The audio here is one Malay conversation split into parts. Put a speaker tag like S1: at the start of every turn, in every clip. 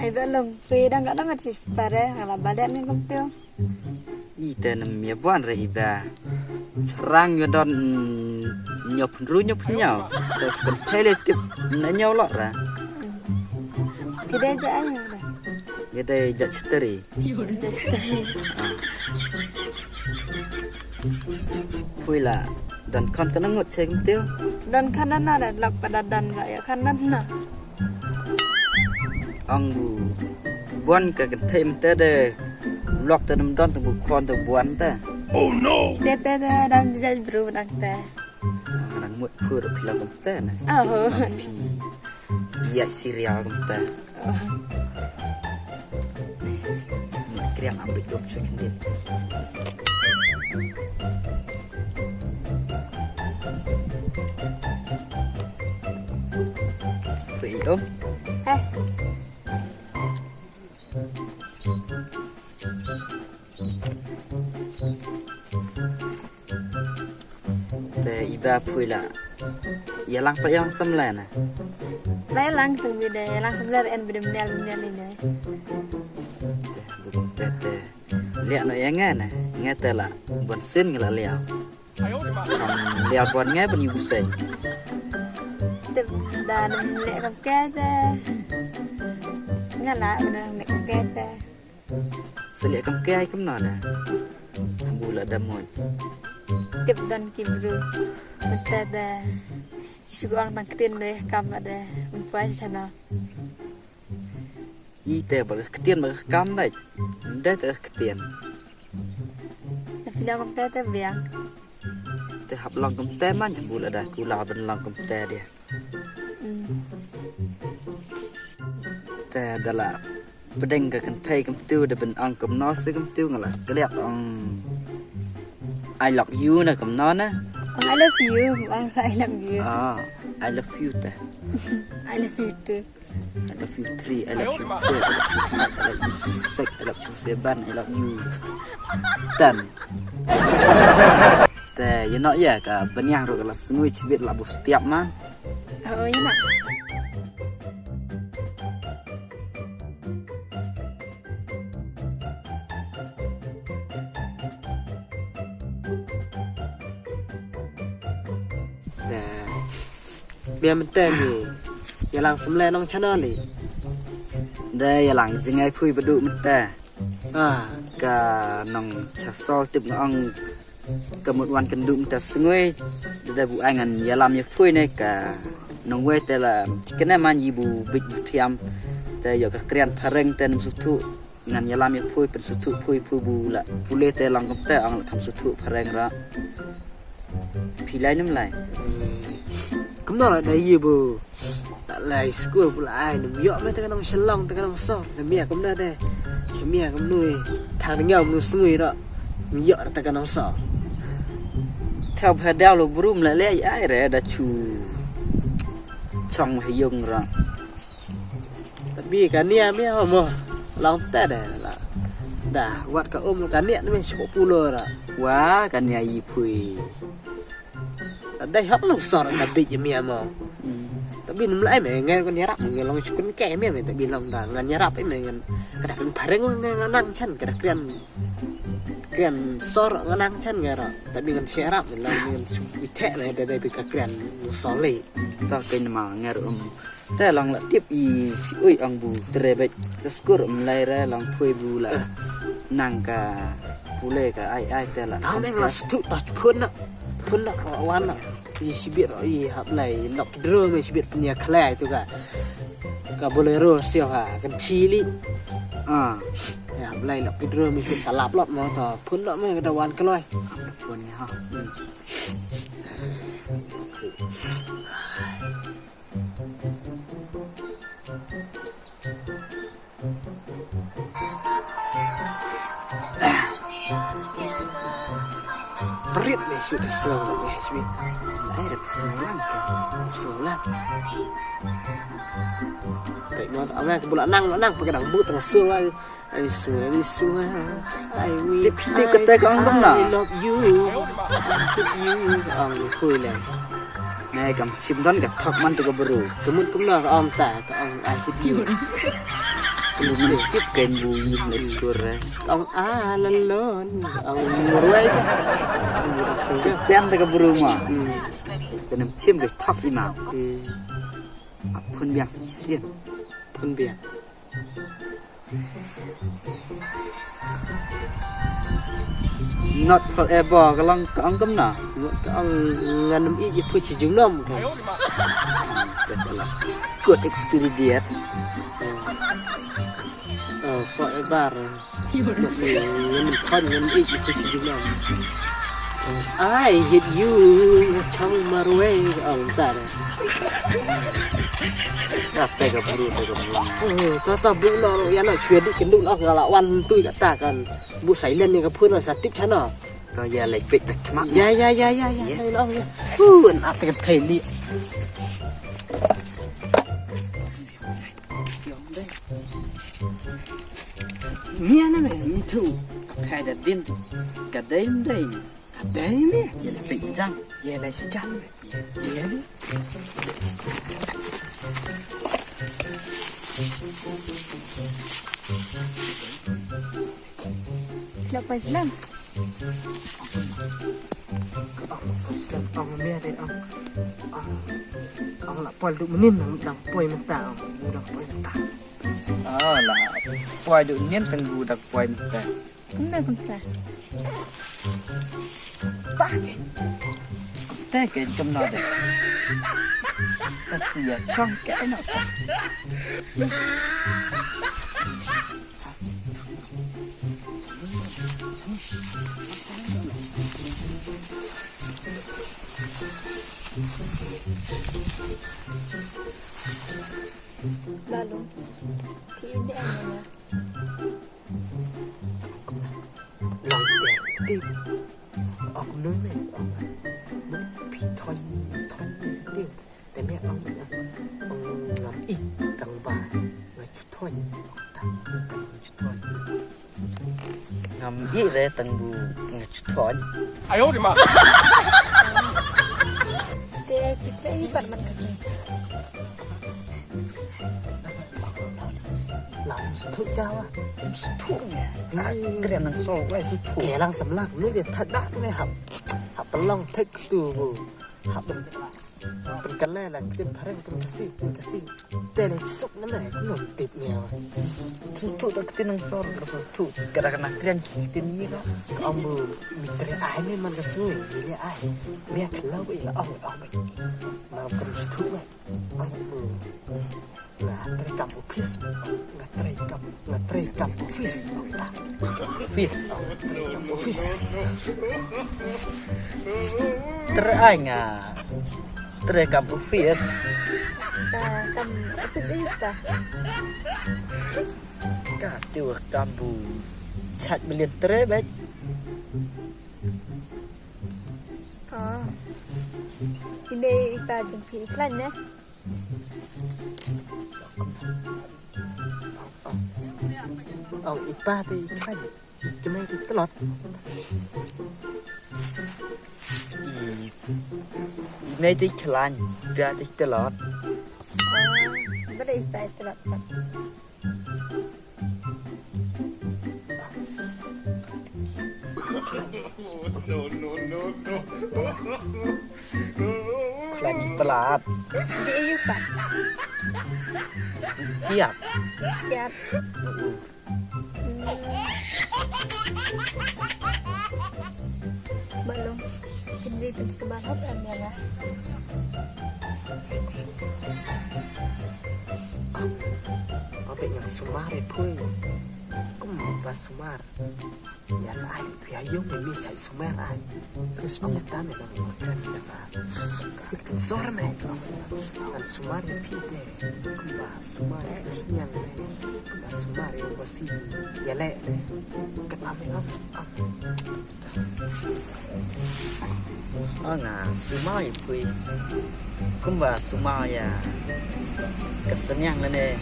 S1: ai belum free dan kadang masih pare kalau badan ni komptil
S2: ite namanya buan re iba serang yodon nyop nyau terus kentele tip nyau lok ra
S1: tidak aja aja dah
S2: jadi jak ceteri puila dan kan kena ngot cek mtiu
S1: dan kanan ada lak pada dan ya kanan nah
S2: anggu buan ke kentem tede lok tedem don tu kon tu buan ta
S1: oh no tete dan jadi bro nak teh
S2: nang mut pur pula komte na
S1: oh
S2: dia serial komte kriang ambil job secondin Vậy ôm iba pula ya lang pa yang samlan na
S1: lai lang tu bida lang samlan en bida menel ini
S2: bukan tete lihat no yang na ngata la bon sin ngala liao liao bon ngai bon yusai
S1: dan nek kam kata ngala benar nek kam kata
S2: selia kam kai kam no na bula damon
S1: tip dan kibru betada suang tangketin deh kam ada umpai sana
S2: ite bal ketien bal kam dai nda te ketien
S1: tapi dah kam kata biang
S2: te hab long kam te man bula da kula ben long kam te dia te dala pedeng ka kan thai kam tu de ben ang kam no se kam tu ngala kelek ong I love you na kam no na
S1: I love you bang I love you
S2: I love you ta
S1: I love you too
S2: I love you 3 I love you 4 I love you 6 I love you 7 I love you 10แต่ยังน้อยแย่กับปัญญาเราก็ละสนุยชีวิตละบุสเตียบมัน
S1: oh ya nak
S2: biar mentah ni yang semula nong channel ni dah yang jengai pui beduk mentah ka nong chasol tip nong kemudian kenduk mentah sengui dah bu angan yalam ya pui ni ka nong we tela kena man ibu big tiam ta yo ka krian thareng ten sutu ngan yalam ya pui pen sutu pui bu la pule te lang komta ang kam sutu phareng ra pilai nem lai
S3: cũng đó là đại gì bù lại school của lại nằm dọ mấy cái nông sân long cái nông sọ là mẹ cũng đây đây cái mẹ cũng nuôi thằng tiếng nhau nuôi nuôi đó dọ là cái nông sọ
S2: theo phải đeo lục brum lại lấy ai rồi đã chu trong hay dùng rồi
S3: tapi cái nia mấy hôm mà lòng ta đây là đã quạt cả ôm cái nia nó bên số pulo rồi
S2: quá cái này gì pui
S3: đây hấp lòng sọ là bị gì mẹ mà tapi nung lai mày nghe con nyarap nghe long chukun kayak mày tapi long dah ngan nyarap mày ngan kadang pareng ngan nang chan kadang kian sor ngan chan ngara tapi ngan syarap long ngan ithe mày dari bika kian sole
S2: ta ken ma ngar ta long la tip i ui ang bu trebek skur lai ra long phui bu la nang ka pule ka ai ta la
S3: ta mày là thu ta phun nak wan nak sibir hab lai lok dro me sibir punya klai tu ka bolero sia ha kan chili hab lai lok dro me sibir salap lot mo to phun nak me ka wan kloi
S2: phun ni ha
S3: Perit ni sudah selalu ni sudah.
S2: Ada pesanan ke?
S3: Selalu. Baik mau apa ke bulan nang pakai dang but tengah selalu. I swear. I will.
S2: Tip kata kau angkum lah.
S3: I love you. Ang khui lah.
S2: Này cầm chim đón gặp thọc man từ cái bờ
S3: Kemudian kumna ka am ta ka ang I hit you.
S2: belum tip kan bu le skor
S3: ông lon ông ruai ke ông dah
S2: setan tak berumah kena cium ke top imam pun biang sisian
S3: pun biar
S2: not forever kalau ang kemna
S3: ông ngăn ý phu chỉ chúng nom ke
S2: betul good experience
S3: forever ngăn con ngăn ý phu chỉ chúng nom I hit you trong marway ông ta đây
S2: tak beru
S3: ta bu lo ya nó chuyện đi cái lúc nó là oan tôi đã ta cần bu sấy lên cái phun là sát tiếp chắn à
S2: to ya like bit tak mak
S3: ya nó
S2: nak tak thai li mía nó mày mi thu khai đặt din cả đấy đây mẹ ya là bị răng ya là chăn ya
S1: Lepas Islam.
S3: ông mẹ đây ông là poi được menin đang poi mentah ông đang poi mentah
S2: là quay được niên từng vụ đặc quay một cái
S1: Kenapa bangsa?
S2: thế cái trong nó đấy ta chỉ trong cái nó
S1: Lalu thì ini anh
S3: lòng đẹp tim ông nói mẹ ông muốn bị thôi timแต่แม่ông làm ít tầng bà mà chút thôi chút thôi
S2: ngầm ý ra từng vụ ngặt thỏi
S4: 哎呦我的妈！
S1: kita ini pada kasi.
S3: làm thức cao á
S2: thuốc nè cái đèn năng sâu quay số thuốc
S3: kẻ đang sắm lạc nước để thật đắt mới học bắn long thích từ vụ họcเป็นกันแล่แหละเป็นพาร์เป็นกระซี่แต่ในสุกนั่นแหละก็หนุนติดแนว
S2: số thuốc ta cái năng sâu cái số thuốc cái đó cái năng kren cáiนี้ก็
S3: เอามือมีเตะไอ้เนี่ยมันก็สู้อย่างนี้ไอ้แม่ขันเล่าไปแล้วเอาไปมาเป็นชุดเลยเอามือนะเตะกับออฟฟิศนะเตะกับออฟฟิศต่าง
S2: fish
S3: เตะกับออฟฟิศ
S2: teraing terekam fish
S1: Kam office ini ta.
S2: cả tiêu kambu chặt một liền tre đấy
S1: Ini ipa jumpi iklan ya.
S3: ông ít ba thì khai cho mấy cái tơ lót
S2: này thì khlan ra thì tơ lót
S1: Bada ipa telat.
S2: khlan pelat
S1: Di ayu pa.
S2: tiap
S1: Kiat. Belum. Hindi pensebarat amela.
S3: ông bị nhang sumar ấy thôi cũng và sumar nhà ai phải dùng để mi chạy sumar ai terus ông ta mới làm một cái này là cái sor này kan sumar ấy phi để cũng và sumar terus nhang này cũng và sumar ấy và si ya lẹ này cái ông
S2: sumai pui kumba sumaya kesenyang lene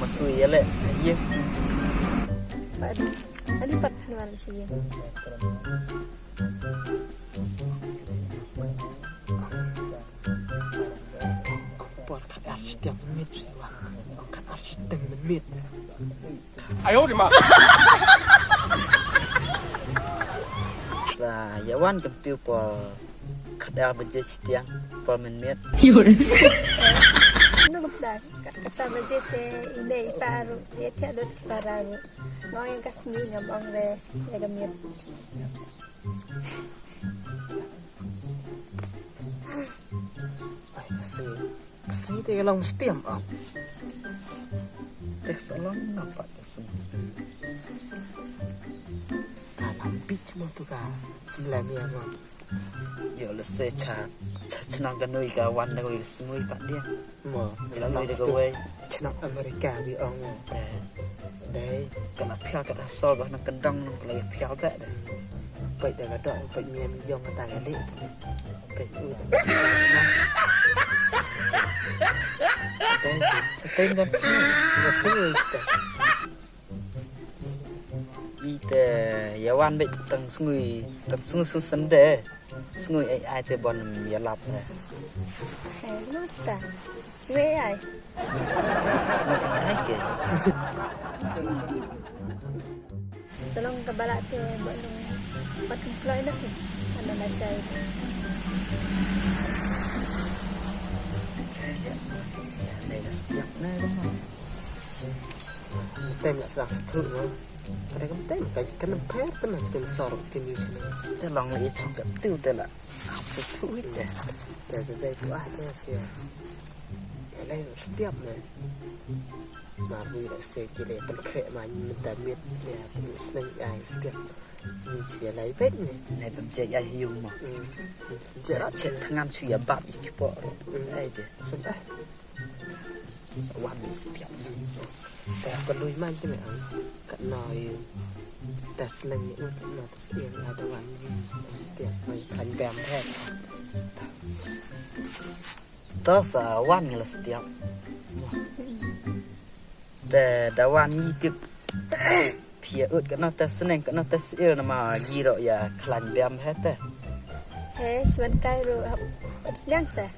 S2: masui yale ye
S1: Pad. Ani pat hanuan siya.
S3: buat kat arsitek menit sih wah kat arsitek menit
S4: 哎呦我的妈
S2: ！Saya wan kemtiu pol kadal beje setiang pol menit.
S1: Nung dah kata beje te ine paru ya tiada pararu. Mau yang kasih ngomong le ya gamit.
S3: Ay, kasi tayo lang setiam ang.
S2: Tek salon nampak semua.
S3: Kalam bitch mo tu ka. Sembilan ni mo.
S2: Yo le se senang kanoi kawan nak kau semua pak dia.
S3: Mo,
S2: Senang dia kau wei.
S3: Cina Amerika bi ang. Đây,
S2: Kena pial kat asal bah nak kendang nak lagi pial bek dah.
S3: vậy để mà đợi bệnh nhân dùng người ta cái lệ bệnh ui
S2: Đây, cetain kan
S3: nó xưa
S2: ite yawan bek tang sungui sende. Sungui ai te bon ya lap dah.
S1: Nung dah cuy ai.
S2: Sungui ai ke.
S1: Tolong kebalak te buat nung buat employ nak ni. Ana Malaysia itu.
S2: Đây là siap này đúng không?
S3: tem là sao thử nó cái đấy tem cái nó phép cái này tem sọt tem như thế này
S2: Te long lagi trong cái tiêu te là học sự thú ít dah.
S3: để đây của ai thế xia cái này nó tiếp này mà vì lại xe kia để bật khệ mà mình ta biết để mình sinh ai tiếp như chia lấy vết này
S2: Này bên chơi ai hiu mà.
S3: chết đó
S2: Chết thằng ăn suy bắp ít bỏ. Đây kìa.
S3: xin đấy
S2: Wan đi siap.
S3: แต่ก็ลุยมันใช่ไหมกันหน่อยแต่สลิงนี่มันกันหน่อยแต่เสียงอะไรวันเสียงไปขันแบมแทน
S2: Tớ sợ wan là siap. Te da wan ni tip. Phía ướt cái nó ta seneng cái nó ta siêu mà gì rồi ya khlan bem hết te.
S1: He, cuman kai ru buat siang sah.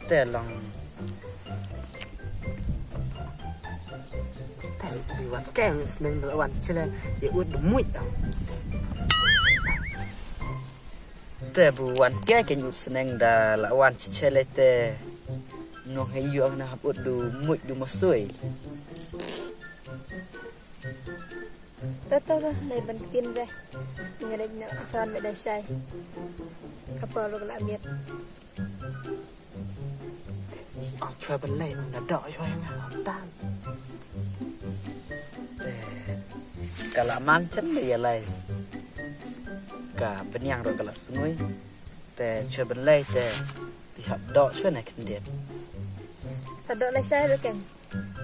S2: Te long
S3: แต่มีวันแก้งสลิงละวันใช่ไหมอย่าอ้วนดมุ่ยอ่ะ
S2: te bu wan ke ke nyu seneng da la wan chele te no he yu ang na hap ut du mui du masui.
S1: Betul lah, dari bantin deh. Ngerik nak sawan beda say. Apa lu kelak biar?
S3: ออกช่วยบรรเลงนะดอกช่วยงานตาม
S2: Te kala man chen le ya lai. Ka benyang ro kala sungui. Te chwe ben lai te ti hap dok chwe na ken dia.
S1: Sadok lah say lu kan.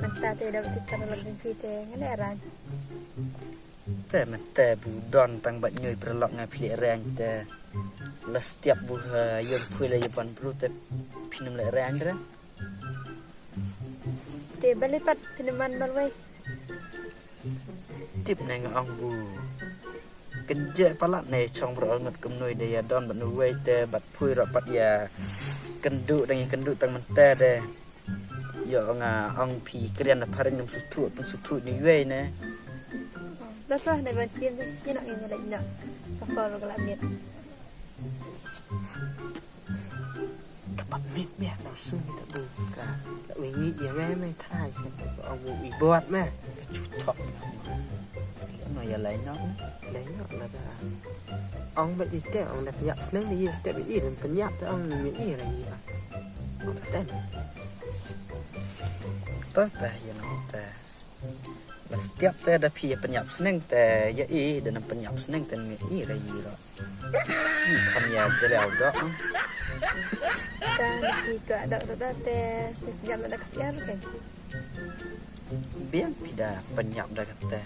S1: Mentah te dapat kita dalam jengki te ngene aran.
S2: Te men te bu don tang bat nyoi perlok ngai pli rang te la setiap bu yon pui le yapan pru te pinum le rang dra.
S1: Te balipat pineman balwai.
S2: Tip nang ong bu kenje palak ne chong bro ngot kum noi de ya don bat nu wei te bat pui ro pat ya kendu dang kendu tang men te de yo nga ong pi krian na paring num su tu ni wei ne.
S1: Betul dari bantin deh. Ni nak ngerik nak. Apa lu kelak biar?
S3: กับบัดมิดแม่เราสู้ตะบูกะแล้ววิ่งนี่ยังแม่ไม่ท่ายใช่ไหมเอาบูอีบอดแม่
S2: Chu thọ nó ya lấy nó.
S3: ไหนเนาะแล้วก็อองบัดอีแต่อองดับยับสนั่งได้ยินสเต็ปอีมันเป็นยับแต่อองมีอีอะไรอีอ่ะเต้น
S2: Tớ ta ya no ta. Là setiap te ada pi penyap seneng te ya i dan penyap seneng te mi i ra yi ro. Kam ya jeleu dok.
S1: Kan kita ada te sejam ada kesian kan.
S2: Biang pida penyap dah kata.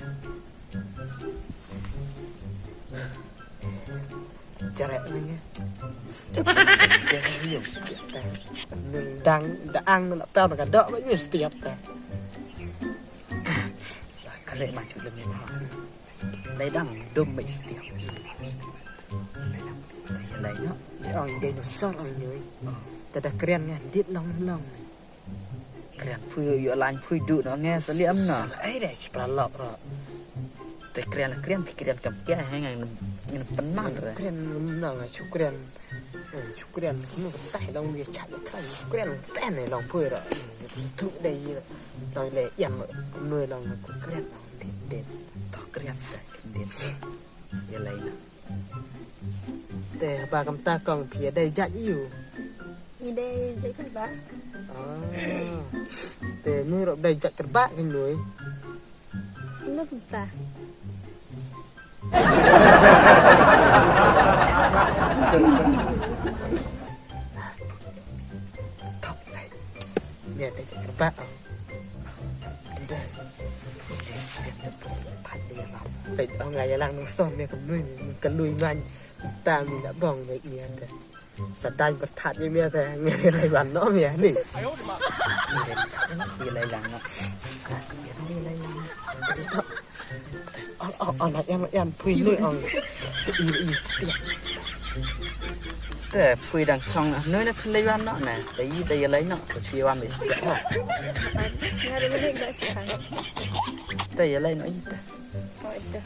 S3: Cerai ni
S2: Jeleu yung setiap te.
S3: mình đang ăn nó tao là cả đỡ vẫn như setiap ta
S2: Kale macam lebih mahal. Lai dang dum mai setiap. Lai no.
S3: ông đây nó sót ông nhớ ta đã kren nghe điết long long
S2: keren pui yo lan pui du no nghe seliam no
S3: ấy để chỉ là lọ rồi
S2: te keren pikiran kam kia hangang ngin penang re
S3: keren nang chú keren cũng một tay lòng việc chặt được cái keren tên này lòng phơi rồi thụ đây lòng lệ yểm nuôi lòng cũng keren lòng đền
S2: to keren den ya lai na
S3: แต่ปากำตากองเพียได้จัดอยู่
S1: ide jadi kan ba
S3: อ๋อแต่มือเราได้จัดกระบะกันหน่อย
S1: lu ta
S3: ทบเลยเนี่ยได้จัดกระบะเอาได้ผัดเดียวเราไปเอาไงยาลังน้องส้มเนี่ยกับลุยมันกันลุยมันตามมีละบ้องเลยเอียแต่สัตว์ดันก็ถัดยังเมียแต่เงี้ยอะไรบ้านเนาะเมียนี่
S2: ya lai lang no
S3: เอาหนักยันพุยลุยเอาอีเตี้ย
S2: te pui dang chong noi na philai wan no na te ya lai no so chui wan mi sti ho
S1: hari ini enggak sih kan
S2: te ya lai no i te
S1: oh itu